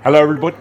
Hello everybody,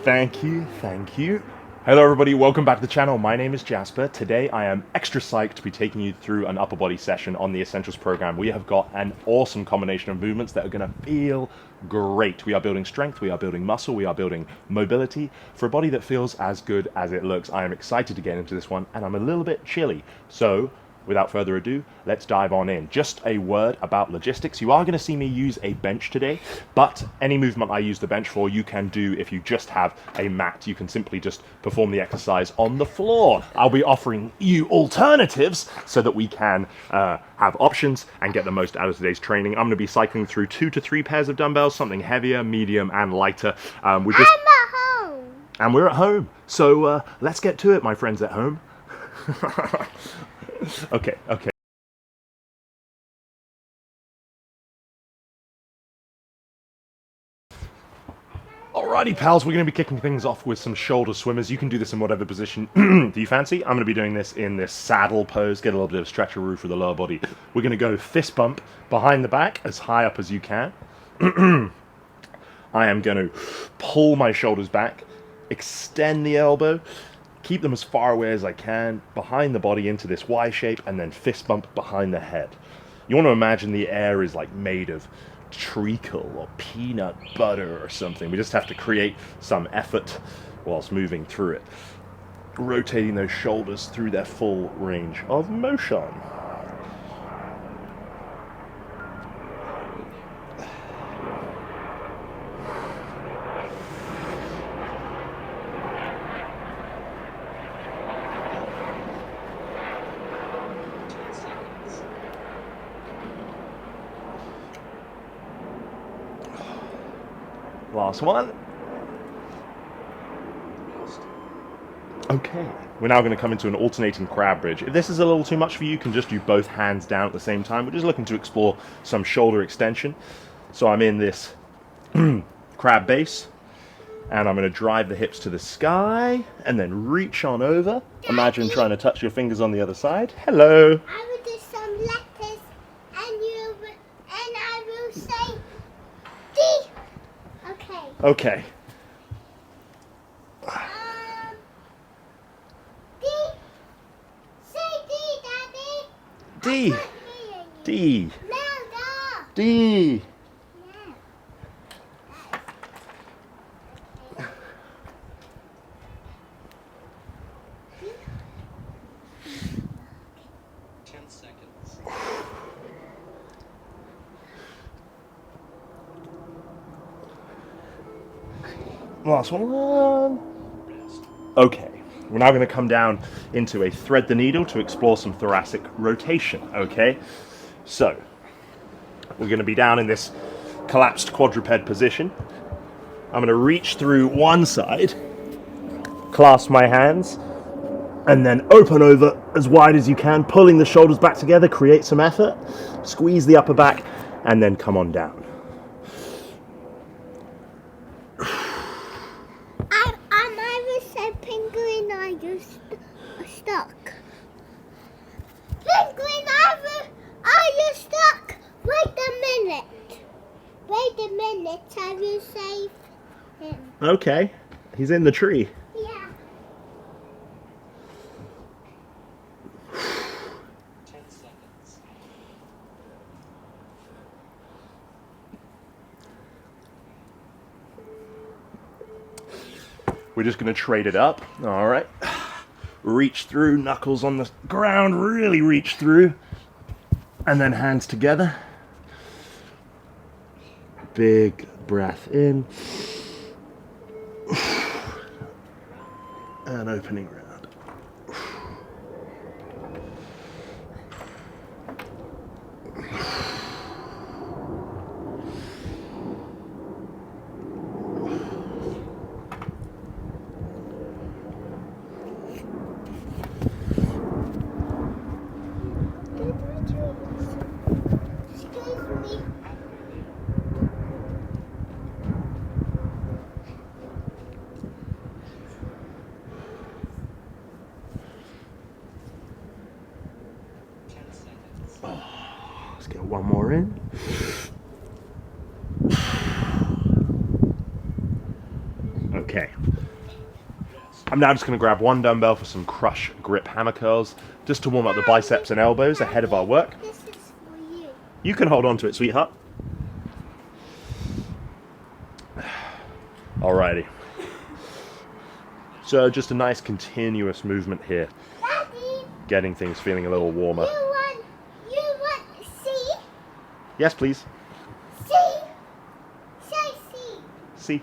thank you. Hello everybody, welcome back to the channel. My name is Jasper. Today I am extra psyched to be taking you through an upper body session on the Essentials program. We have got an awesome combination of movements that are going to feel great. We are building strength, we are building muscle, we are building mobility for a body that feels as good as it looks. I am excited to get into this one and I'm a little bit chilly. So without further ado, let's dive on in. Just a word about logistics. You are going to see me use a bench today, but any movement I use the bench for, you can do if you just have a mat. You can simply just perform the exercise on the floor. I'll be offering you alternatives so that we can have options and get the most out of today's training. I'm going to be cycling through 2 to 3 pairs of dumbbells, something heavier, medium, and lighter. I'm at home. And we're at home. So let's get to it, my friends at home. Okay. Alrighty, pals, we're going to be kicking things off with some shoulder swimmers. You can do this in whatever position do you fancy. I'm going to be doing this in this saddle pose, get a little bit of stretcheroo for the lower body. We're going to go fist bump behind the back as high up as you can. I am going to pull my shoulders back, extend the elbow, keep them as far away as I can, behind the body into this Y shape, and then fist bump behind the head. You want to imagine the air is like made of treacle or peanut butter or something. We just have to create some effort whilst moving through it. Rotating those shoulders through their full range of motion. Last one. Okay, we're now going to come into an alternating crab bridge. If this is a little too much for you, you can just do both hands down at the same time. We're just looking to explore some shoulder extension. So I'm in this crab base, and I'm going to drive the hips to the sky, and then reach on over. Imagine trying to touch your fingers on the other side. Hello. I will do some letters, and I will say D. Okay. D. Say D, Daddy. D. D. Louder. D. Last one. Okay, we're now going to come down into a thread the needle to explore some thoracic rotation, okay? So, we're going to be down in this collapsed quadruped position. I'm going to reach through one side, clasp my hands, and then open over as wide as you can, pulling the shoulders back together, create some effort, squeeze the upper back, and then come on down. Stuck. Penguin, are you stuck? Wait a minute, I will save him. Okay, he's in the tree. Yeah. 10 seconds. We're just going to trade it up. All right. Reach through, knuckles on the ground, really reach through. And then hands together. Big breath in. And opening round. Let's get one more in. Okay. I'm now just going to grab one dumbbell for some crush grip hammer curls, just to warm up the biceps and elbows ahead of our work. This is for you. You can hold on to it, sweetheart. Alrighty. So just a nice continuous movement here, Daddy, getting things feeling a little warmer. you want, see? Yes, please. See? Say see. See.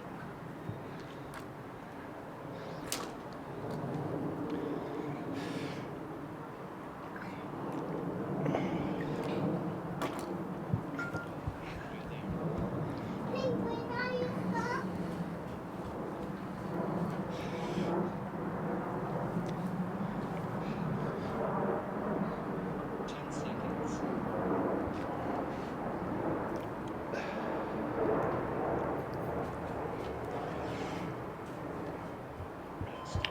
Penguin, are you up? 10 seconds.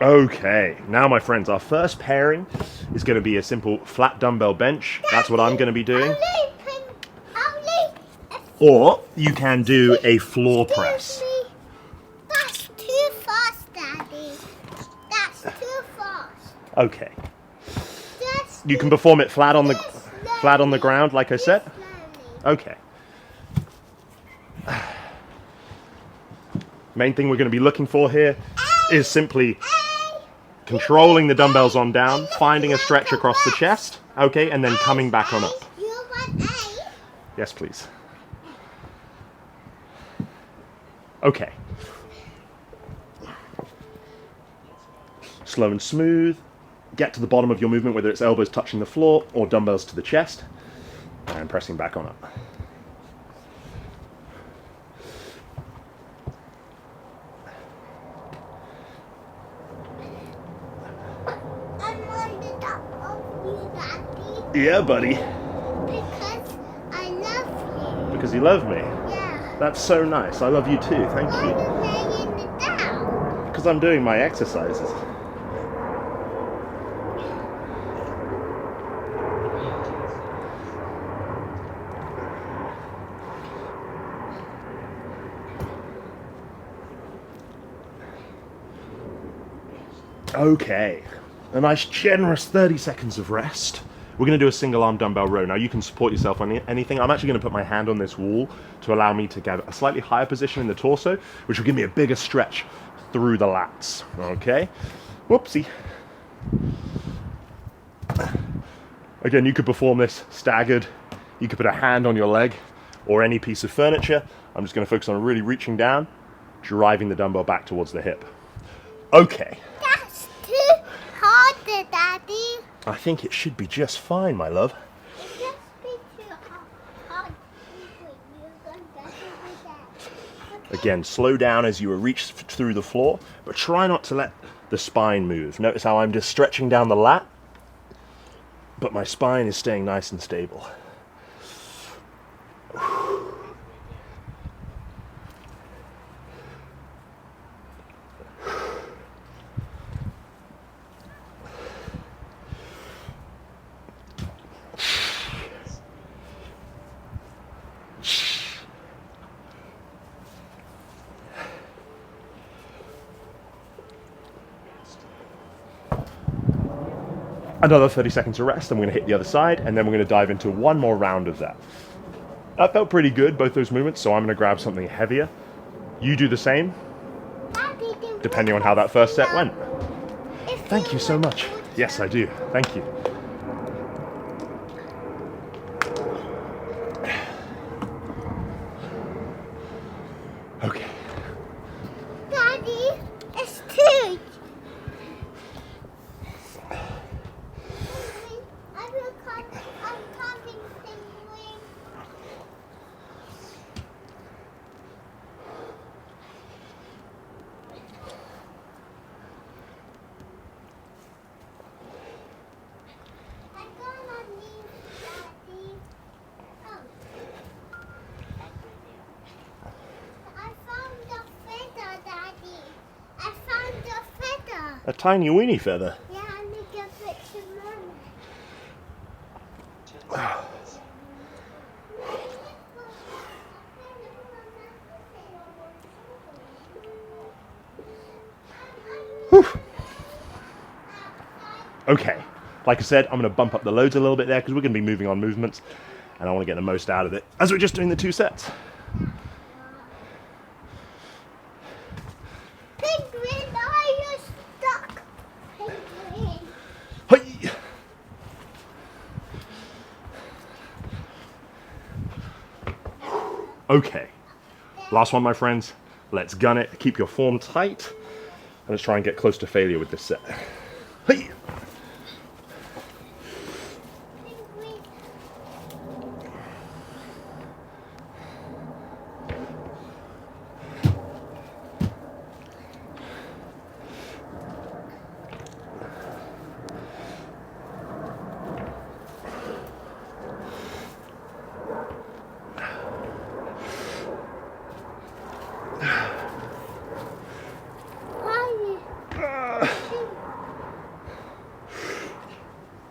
Okay, now my friends, our first pairing is going to be a simple flat dumbbell bench. That's what I'm going to be doing. Or you can do a floor press. That's too fast, Daddy. That's too fast. Okay. Just You can perform it flat on the ground, like I said. slowly. Okay. Main thing we're going to be looking for here is simply controlling the dumbbells on down, finding a stretch across the chest, okay, and then coming back on up. You want A? Yes, please. Okay. Slow and smooth. Get to the bottom of your movement, whether it's elbows touching the floor or dumbbells to the chest, and pressing back on up. I'm on the top of you, Daddy. Yeah, buddy. Because I love you. Because you love me. Yeah. That's so nice. I love you too. Thank Why you. are you laying it down? Because I'm doing my exercises. Okay, a nice generous 30 seconds of rest. We're going to do a single arm dumbbell row. Now you can support yourself on anything. I'm actually going to put my hand on this wall to allow me to get a slightly higher position in the torso, which will give me a bigger stretch through the lats. Okay, whoopsie. Again, you could perform this staggered. You could put a hand on your leg or any piece of furniture. I'm just going to focus on really reaching down, driving the dumbbell back towards the hip. Okay. That's too hard, Daddy. I think it should be just fine, my love. It just be too hard. You're going to get that. Again, slow down as you reach through the floor, but try not to let the spine move. Notice how I'm just stretching down the lat, but my spine is staying nice and stable. Another 30 seconds of rest, and we're going to hit the other side, and then we're going to dive into one more round of that. That felt pretty good, both those movements, so I'm going to grab something heavier. You do the same, Daddy, depending on how that first set went. If Thank you so much. Yes, I do. Thank you. Okay. Daddy, it's too. I'm coming, Penguin. I'm gonna need Daddy. Oh. I found a feather, Daddy. I found a feather. A tiny weenie feather. Yeah, I'm gonna give it to Mama. 10 seconds. Whew. Okay, like I said, I'm going to bump up the loads a little bit there because we're going to be moving on movements and I want to get the most out of it as we're just doing the 2 sets. Penguin, are you stuck? Penguin. Hey. Okay, last one, my friends. Let's gun it. Keep your form tight. And let's try and get close to failure with this set. Hey. Penguin.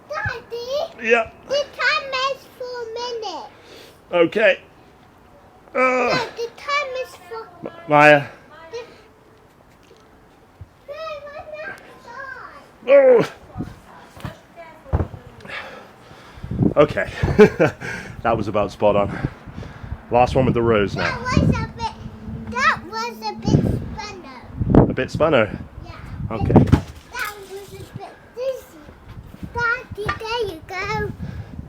Daddy, Yeah. the time is 4 minutes. Okay. No, the time is 4. Maya. Oh. Okay. That was about spot on. Last one with the rows now. That was a bit funner. A bit spunner. Yeah. Okay. That was a bit dizzy. Daddy, there you go.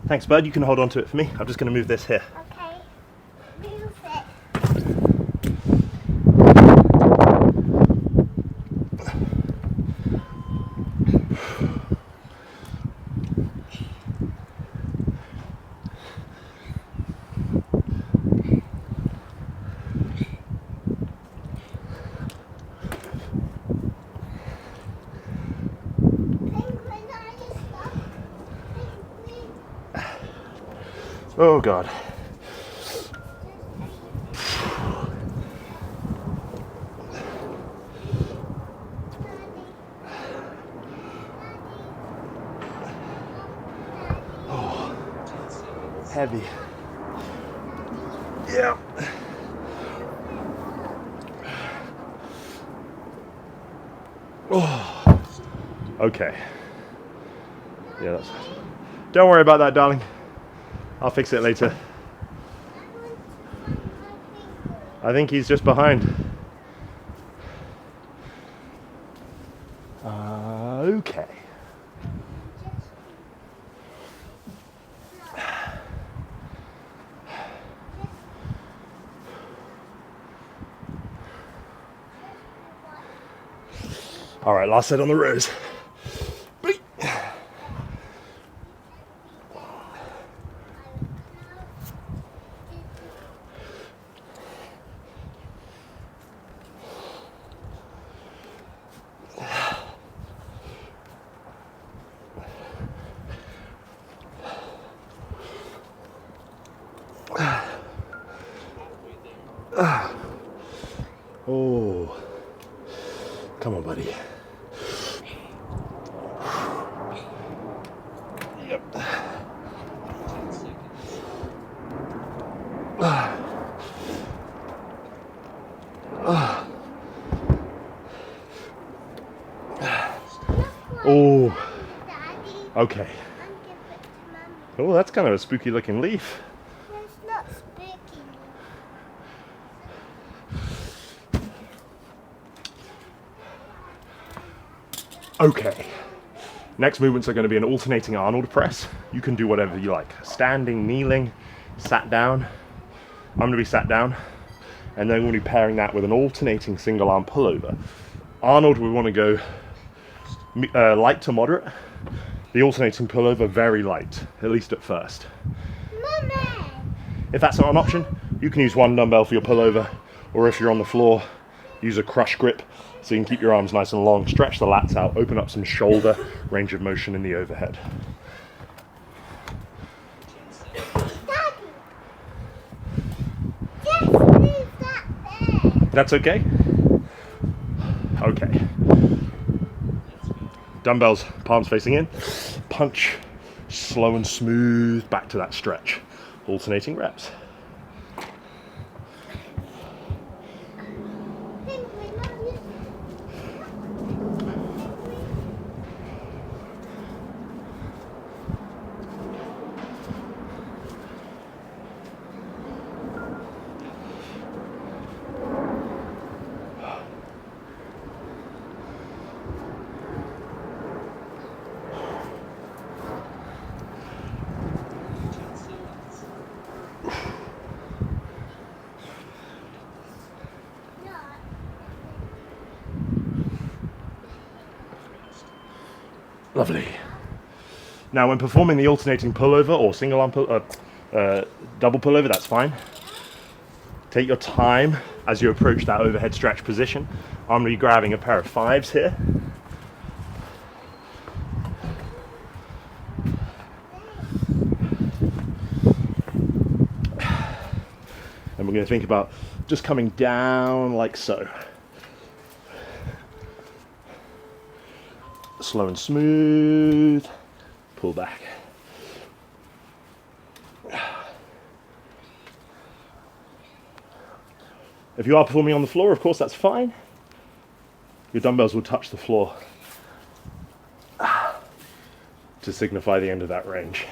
Thanks, bud. You can hold on to it for me. I'm just going to move this here. Okay. Move it. Penguin, are you stuck? Penguin. Oh, God. Heavy. Yeah. Oh. Okay. Yeah, that's. Don't worry about that, darling. I'll fix it later. I think he's just behind. Okay. All right, last set on the rows. Oh, come on, buddy. Yep. 10 seconds. Oh, Daddy, okay. I'm giving it to Mummy. Oh, that's kind of a spooky looking leaf. It's not spooky. Okay. Next movements are going to be an alternating Arnold press. You can do whatever you like. Standing, kneeling, sat down. I'm going to be sat down. And then we're going to be pairing that with an alternating single arm pullover. Arnold, we want to go light to moderate. The alternating pullover, very light, at least at first. Mummy! If that's not an option, you can use one dumbbell for your pullover, or if you're on the floor, use a crush grip so you can keep your arms nice and long, stretch the lats out, open up some shoulder range of motion in the overhead. Daddy! Just leave that there. That's okay? Okay. Dumbbells, palms facing in. Punch, slow and smooth, back to that stretch. Alternating reps. Penguin, are you Lovely. Now, when performing the alternating pullover or single arm double pullover, that's fine. Take your time as you approach that overhead stretch position. I'm going to be grabbing a pair of 5s here. And we're going to think about just coming down like so. Slow and smooth. Pull back. If you are performing on the floor, of course, that's fine. Your dumbbells will touch the floor to signify the end of that range.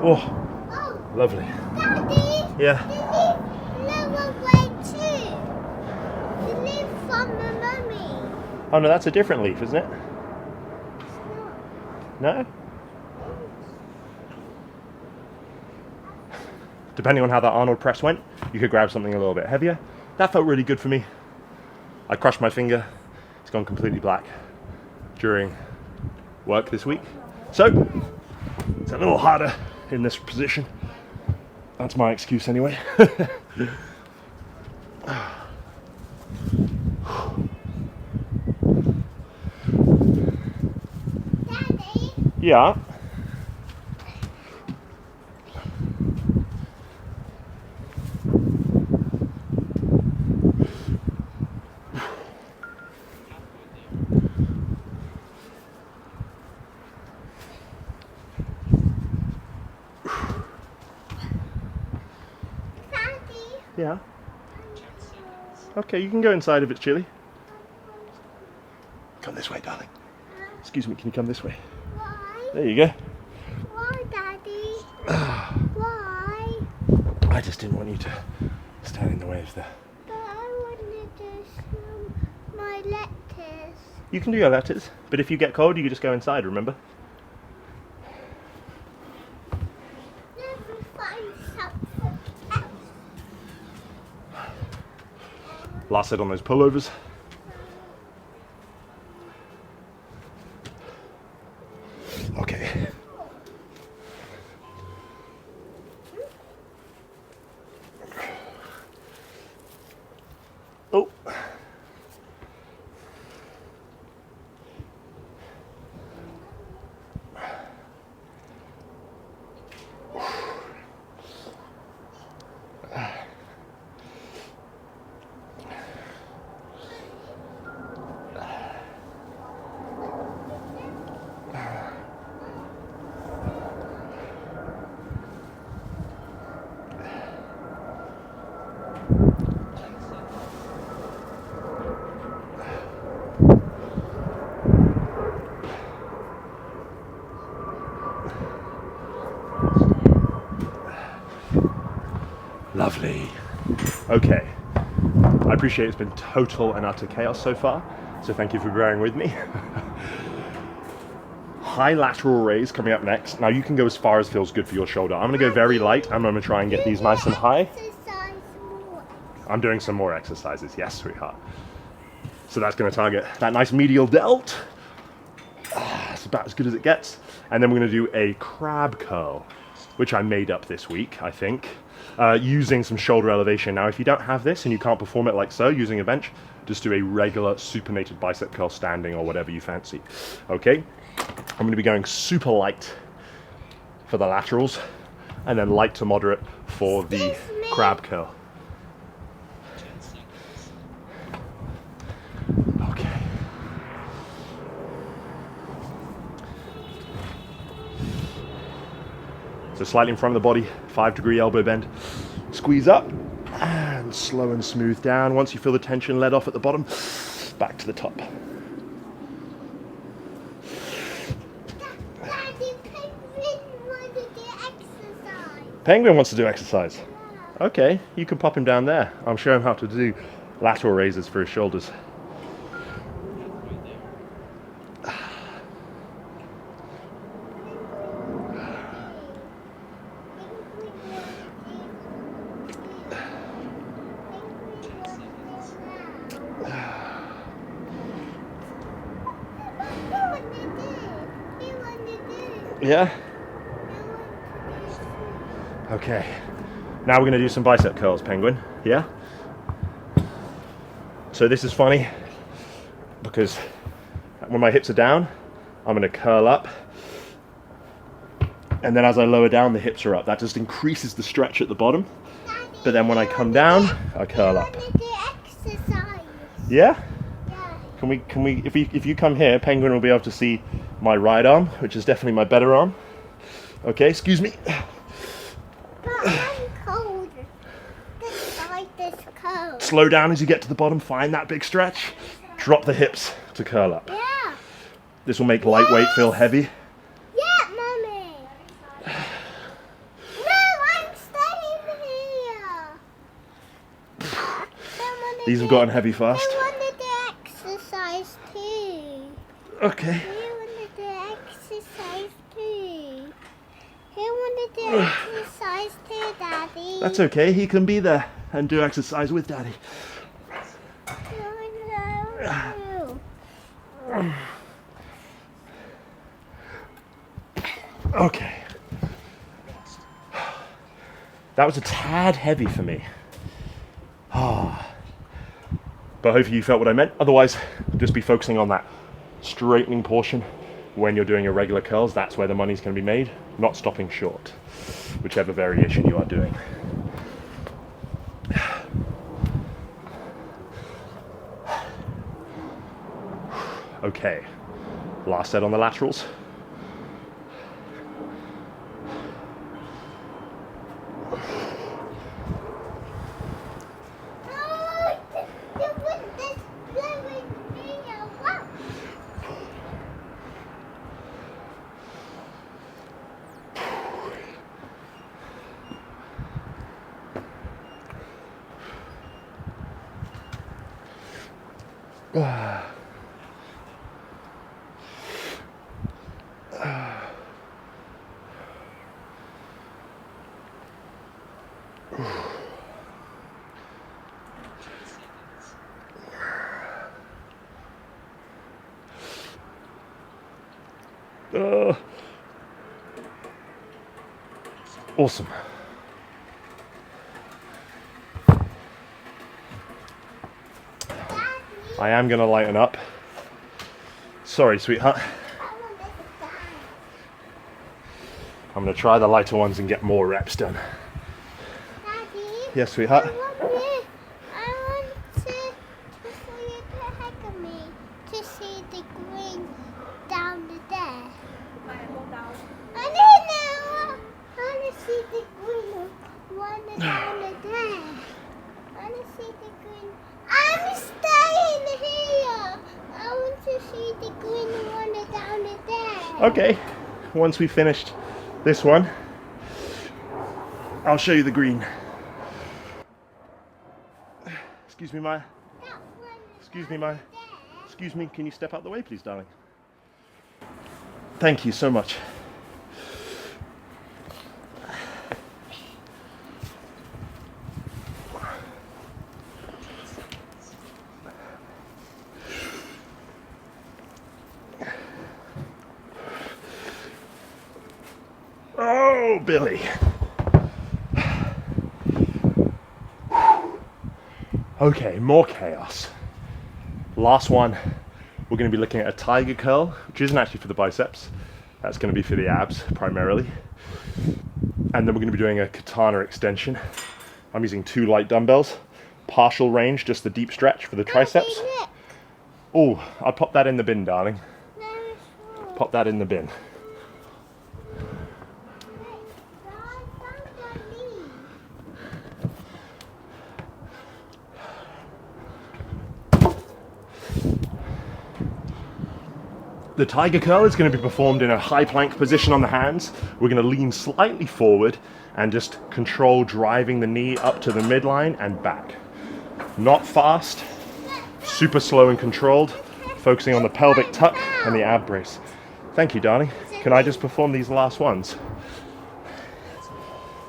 Oh, lovely. Daddy, Yeah. you live away too. You live from the mummy. Oh no, that's a different leaf, isn't it? No? Depending on how that Arnold press went, you could grab something a little bit heavier. That felt really good for me. I crushed my finger. It's gone completely black during work this week. So, it's a little harder in this position. That's my excuse anyway. Daddy, Yeah. Daddy. Yeah. Okay, you can go inside if it's chilly. Come this way, darling. Excuse me, can you come this way? Why? There you go. Why, Daddy? Why? I just didn't want you to stand in the way of the... But I wanted to show my letters. You can do your letters, but if you get cold, you can just go inside, remember? Never find something else. Last set on those pullovers. Okay. Oh. Lovely. Okay. I appreciate it's been total and utter chaos so far, so thank you for bearing with me. High lateral raise coming up next. Now you can go as far as feels good for your shoulder. I'm going to go very light. I'm going to try and get these nice and high. Exercise more. I'm doing some more exercises. Yes, sweetheart. So that's going to target that nice medial delt. It's about as good as it gets. And then we're going to do a crab curl, which I made up this week, I think, using some shoulder elevation. Now, if you don't have this and you can't perform it like so, using a bench, just do a regular supinated bicep curl standing or whatever you fancy. Okay? I'm going to be going super light for the laterals and then light to moderate for the crab curl. 10 seconds. Okay. So slightly in front of the body, 5-degree elbow bend. Squeeze up and slow and smooth down. Once you feel the tension let off at the bottom, back to the top. Daddy, Penguin wanted to exercise. Penguin wants to do exercise. Okay, you can pop him down there. I'll show him how to do lateral raises for his shoulders. Yeah? Okay. Now we're going to do some bicep curls, Penguin. Yeah? So this is funny because when my hips are down, I'm going to curl up. And then as I lower down, the hips are up. That just increases the stretch at the bottom. But then when I come down, I curl up. Yeah? Can we if you come here, Penguin will be able to see my right arm, which is definitely my better arm. Okay, excuse me. But I'm cold. This side is cold. Slow down as you get to the bottom, find that big stretch. Drop the hips to curl up. Yeah. This will make lightweight feel heavy. Yeah, Mommy. No, I'm staying here. These have gotten heavy fast. I wanted to exercise too. Okay. I wanted to exercise too. I wanted to exercise too, Daddy. That's okay, he can be there and do exercise with Daddy. No. Okay. That was a tad heavy for me. But hopefully you felt what I meant. Otherwise, just be focusing on that straightening portion when you're doing your regular curls. That's where the money's going to be made, not stopping short, whichever variation you are doing. Okay, last set on the laterals. Awesome. I am going to lighten up. Sorry, sweetheart. I'm going to try the lighter ones and get more reps done. Daddy? Yes, sweetheart. I want to for you to hug me to see the green down there. I don't know. I want to see the green one down there. I want to see the green. I'm staying here. I want to see the green one down there. Okay, once we've finished this one, I'll show you the green. Excuse me, Maya. That one Excuse me, Maya. there. Excuse me, can you step out the way, please, darling? Thank you so much. Oh, Billy. Okay, more chaos. Last one, we're going to be looking at a tiger curl, which isn't actually for the biceps. That's going to be for the abs primarily. And then we're going to be doing a katana extension. I'm using 2 light dumbbells, partial range, just the deep stretch for the triceps. Daddy, look. Oh, I'll pop that in the bin, darling. No, it's wrong. Pop that in the bin. The tiger curl is going to be performed in a high plank position on the hands. We're going to lean slightly forward and just control driving the knee up to the midline and back. Not fast, super slow and controlled, focusing on the pelvic tuck and the ab brace. Thank you, darling. Can I just perform these last ones?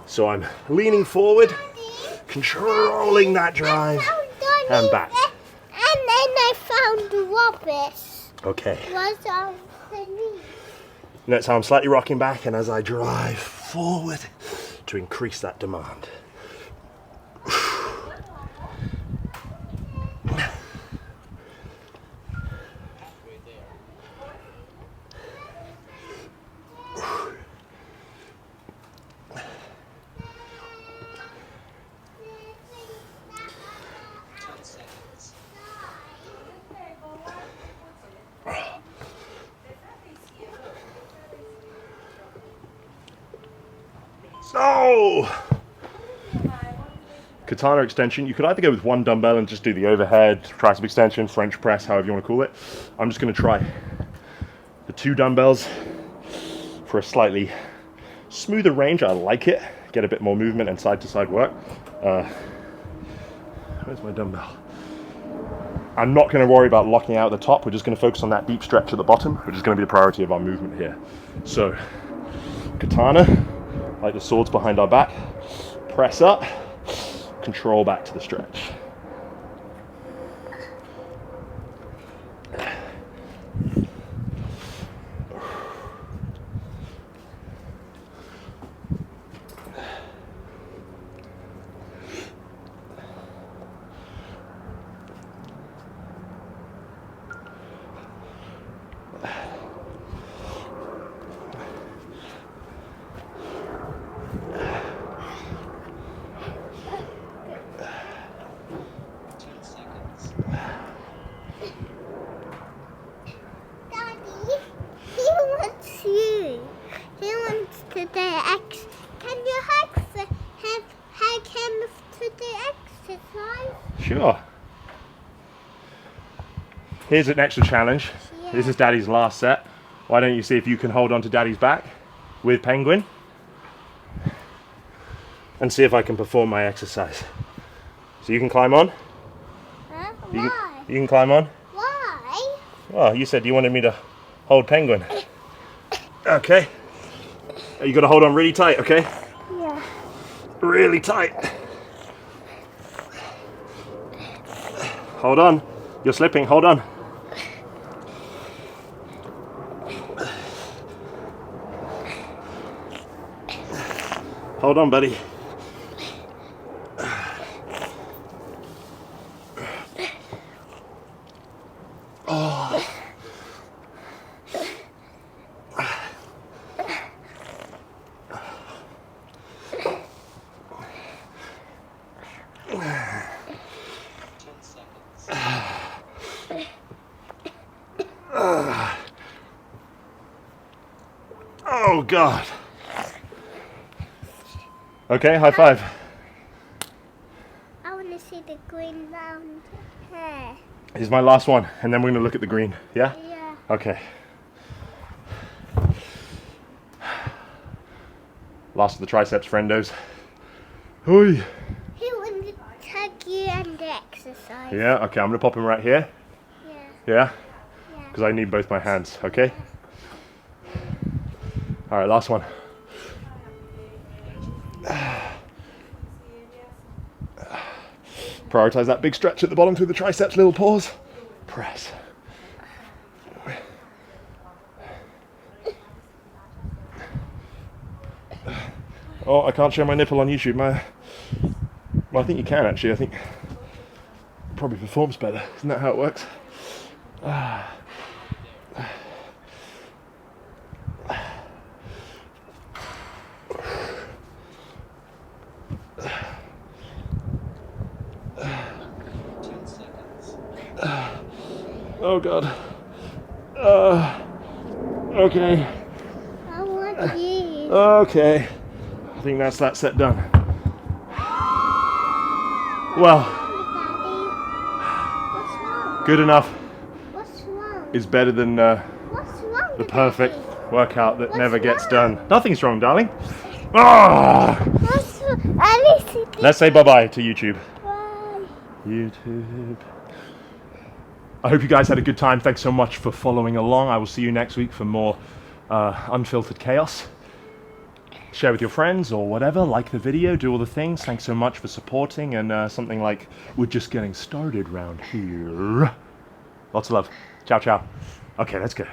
So I'm leaning forward, controlling that drive, and back. And then I found the rubbish. Okay. Was on the knee. Notice how I'm slightly rocking back and as I drive forward to increase that demand. Halfway there. 10 seconds. No! Katana extension. You could either go with one dumbbell and just do the overhead, tricep extension, French press, however you want to call it. I'm just going to try the 2 dumbbells for a slightly smoother range. I like it. Get a bit more movement and side to side work. Where's my dumbbell? I'm not going to worry about locking out the top. We're just going to focus on that deep stretch at the bottom, which is going to be the priority of our movement here. So, katana, like the swords behind our back, press up, control back to the stretch. To the X. Can you hug him to the exercise? Sure. Here's an extra challenge. Yeah. This is Daddy's last set. Why don't you see if you can hold on to Daddy's back with Penguin and see if I can perform my exercise. So you can climb on? Huh? You Why? can, you can climb on? Why? Well, you said you wanted me to hold Penguin. Okay. You got to hold on really tight, okay? Yeah. Really tight. Hold on. You're slipping. Hold on. Hold on, buddy. Oh. Oh God. Okay, high five. I want to see the green round hair. Here's my last one, and then we're gonna look at the green. Yeah? Yeah. Okay. Last of the triceps, friendos. Hoi. He wanted to tag you and the exercise. Yeah, okay, I'm gonna pop him right here. Yeah. Yeah? Yeah. Because I need both my hands, okay? Alright, last one. Prioritize that big stretch at the bottom through the triceps, little pause. Press. Oh, I can't show my nipple on YouTube. Well, I think you can actually. I think it probably performs better. Isn't that how it works? Oh God. Okay. I want you. Okay. I think that's that set done. Well, Daddy, what's wrong? good enough What's wrong? is better than What's wrong The with perfect Daddy? workout that What's never gets wrong? done. Nothing's wrong, darling. Ah! What's wrong? At least it Let's say bye-bye to YouTube. Bye. YouTube. I hope you guys had a good time. Thanks so much for following along. I will see you next week for more unfiltered chaos. Share with your friends or whatever. Like the video. Do all the things. Thanks so much for supporting. And something like, we're just getting started round here. Lots of love. Ciao, ciao. Okay, let's go.